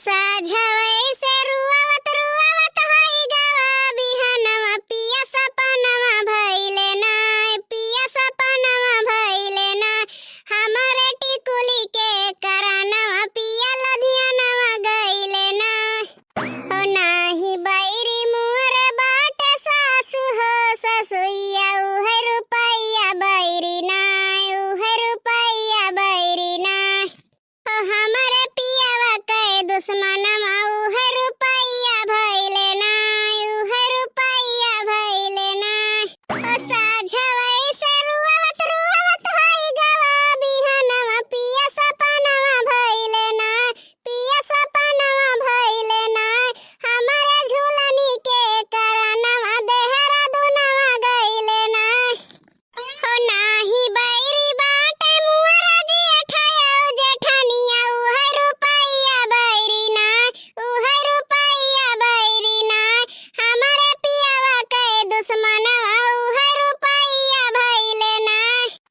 साझवई से रुआवत रुआवत होई गवा बिहनवा पिया सपनवा भइले ना पिया सपनवा भइले ना हमरे टिकुली के करानवा पिया लधियानवा गइले ना हो नाही बैरी मोर बाट सासु हो ससुइया उहे रुपैया बैरी ना उहे रुपैया बैरी ना हो हमरे पियावा के दुश्मनवा उहे रुपैया भइले ना उहे रुपैया भइले ना ओ साझवई से रुआवत रुआवत होई गवा बिहनवा पिया सपनवा भइले ना पिया सपनवा भइले ना हमरे झूलनी के करानवा देहरादूनवा गइले ना हो नाही बैरी बाटे मुअरा जेठया जेठनिया उहे रुपैया बैरी ना उहे रुपैया बैरी ना हमरे पियावा के दुश्मनवा उहे रुपैया भइले ना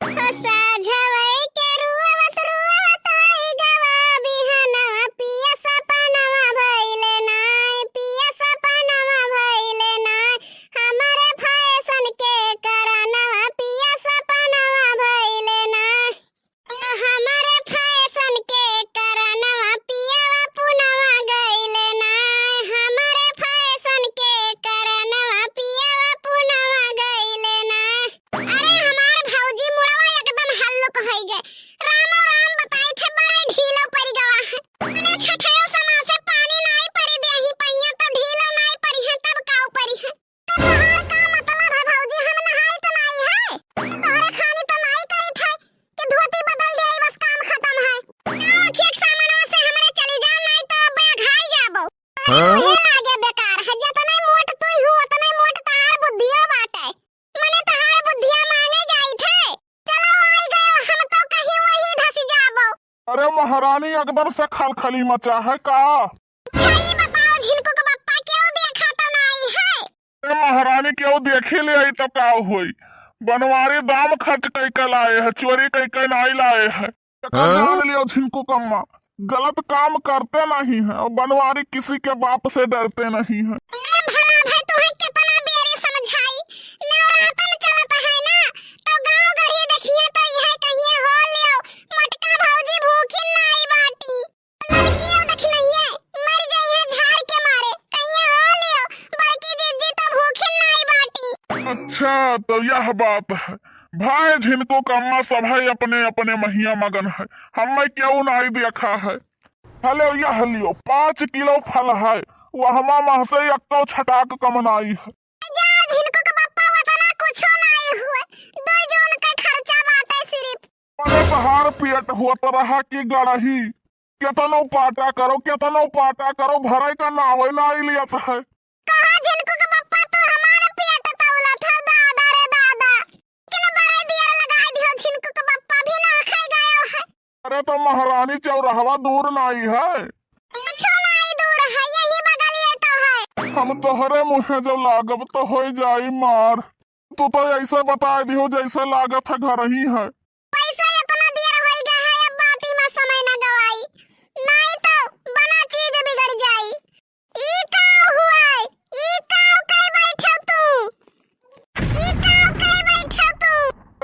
हो साझवई के रुआवत रुआवत होई गवा बिहनवा पिया सपनवा भइले ना पिया सपनवा भइले ना हमरे फैशन के करानवा पिया सपनवा भइले ना हमरे फैशन के करानवा पियावा पुनवा गइले ना हमरे फैशन के करानवा पियावा पुनवा गइले ना अरे हमार भौजी मुड़वा एकदम हल्लुक होई गए राम राम बताई थे बड़े ढीलो पड़ गवा है अरे छठयो समा से पानी नहीं पड़ी देही पहिया तो ढीलो नहीं पड़ी है तब काऊ पड़ी है तोहर का मतलब है भौजी हम नहाई तो नहीं है तोहरे खानी तो नहीं करी थे कि धोती बदल दे बस काम खत्म है आओ खेत सामनवा से हमरे चली जा नहीं तो बेघाई जाबो ये लागे बेकार है जतने मोट तू हो उतने मोट तहार बुद्धिया बाटे मने तहार बुद्धिया मांगे जाई थे चलो आई गयो हम तो कहीं वही धसी जाबो अरे महारानी एकदम से खलखली मचा है का। सही बताओ झिनको के बप्पा क्यों देखा तो नहीं है अरे महारानी क्यों देखे ले आई तो का हुई बनवारी दाम खर्च कई के लाए है चोरी कई के नहीं लाए है जान लियो झिनको कम्मा गलत काम करते नहीं है और बनवारी किसी के बाप से डरते नहीं है अरे भला भाई तुम्हें कितना बेरी समझाई नवरातन चलत है ना तो गांव गढ़ी देखिए तो यह कहिए हो लियो मटका भौजी भूखी नहीं बाटी लड़कियों देख नहीं है मर जाई है झाड़ के मारे कहिए हो लियो बड़की जीजी तो भूखी नहीं बाटी अच्छा तो यह बात है भाई झिनको कम्मा सब है अपने अपने महिया मगन है हमें क्यों नहीं देखा है। हेलो यह लियो 5 किलो फल है वहमा मह से एक छटाक कमनाई है जा झिनको के बप्पा वतना कुछो नहीं हुए दो जोन के खर्चा बाटे सिर्फ अरे बहार पेट होत रहा कि गड़ही केतनो पाटा करो भरे का नावे नहीं लियत है कहा झिनको के बप्पा तो हमारे पेट तौला था दादा रे दादा किन बड़े दियर लगा दियो झिनको के बप्पा भी ना खाई गयो है अरे तो महारानी चौराहवा दूर नहीं है कुछो नहीं दूर है यही बगल ये तो है हम तोहरे मुहे जब लागब तो हो जाई मार तू तो ऐसे बता दियो जैसे लागत है घर ही है पैसा इतना देर हो गया है अब बाती में समय न गवाई नहीं तो बना चीज बिगड़ जाई ई का हुआ ई का कई बैठो तू ई का कई बैठो तू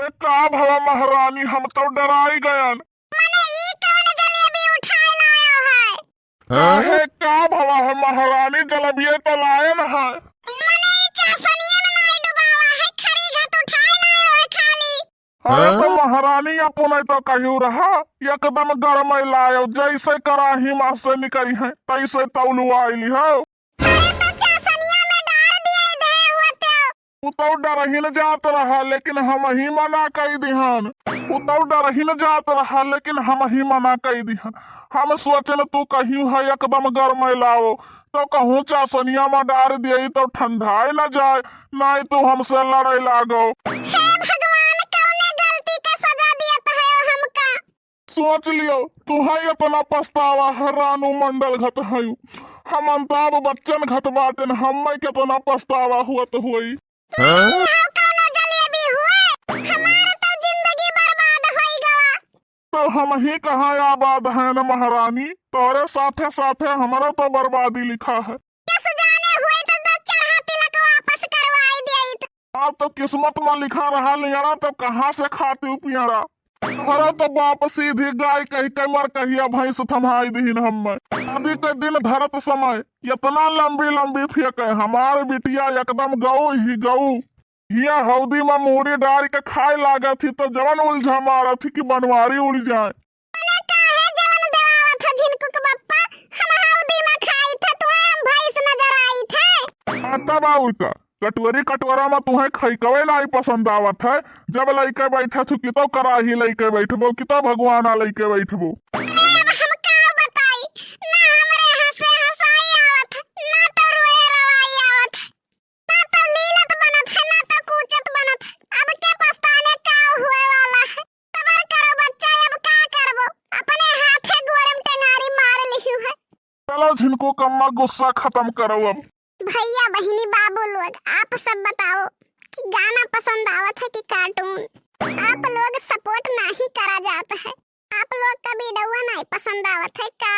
अरे का भला महारानी हम तो डराई गयन मने ई कौन जलेबी उठाए लायो है अरे का भला है महारानी जलेबिये तो लायन है मने ई चासनिया में नहीं डुबावा है खरी घत उठाए लायो है खाली अरे तो महारानी अपन तो कहू रहा एकदम गरम लायो जैसे कराही मां से निकली है तैसे तौलू आईली है अरे तो चासनिया में डाल दिए दे होते तू तो डरही न जात रहा लेकिन हम ही मना कई दिहन तू तो डरही न जात रहा लेकिन हम ही मना कई दिहन हम सोचल तू कहीं है एकदम गरम लाओ तो कहूँ चासनिया में डाल दिए तो ठंडाए न जाए नहीं तो हमसे लड़े लागो हे भगवान कौने गलती के सजा दियत है हमका सोच लियो तू है इतना पछतावा है रानू मंडल घत है हम अमिताभ बच्चन घत बाटन हम कितना पछतावा हुआ तो हुई यहाँ कौनो जलेबी हुए हमारा तो जिंदगी बर्बाद होई गवा तो हम ही कहाँ आबाद है न महारानी, तोरे साथे साथे हमारा तो बर्बादी लिखा है। किस जाने हुए तो चढ़ा तिलक वापस करवाई दिया। तो किस्मत में लिखा रहा लियारा तो कहाँ से खाती पियारा। हमारा तो बाप सीधी गाय कही कमर कहिया भैंस थमाई दीन हम शादी के दिन धरत समय इतना लंबी लंबी फेंके हमारे बिटिया एकदम गऊ ही गऊ। हिया हौदी में मूरी डाल के खाए लागा थी तो जवन उलझा मारा थी कि बनवारी उड़ जाए। तब आउर का कटोरी कटोरा में तुम्हें खैकवे नहीं पसंद आवत है। जब लइके बैठे थी कितो कराही लइके बैठबो कितो भगवान आ लइके बैठबो। चलो झिनको कम्मा गुस्सा खत्म करो अब। भैया बहिनी बाबू लोग आप सब बताओ कि गाना पसंद आवत है कि कार्टून। आप लोग सपोर्ट नहीं करा जाता है। आप लोग का वीडियो नहीं पसंद आवत है का?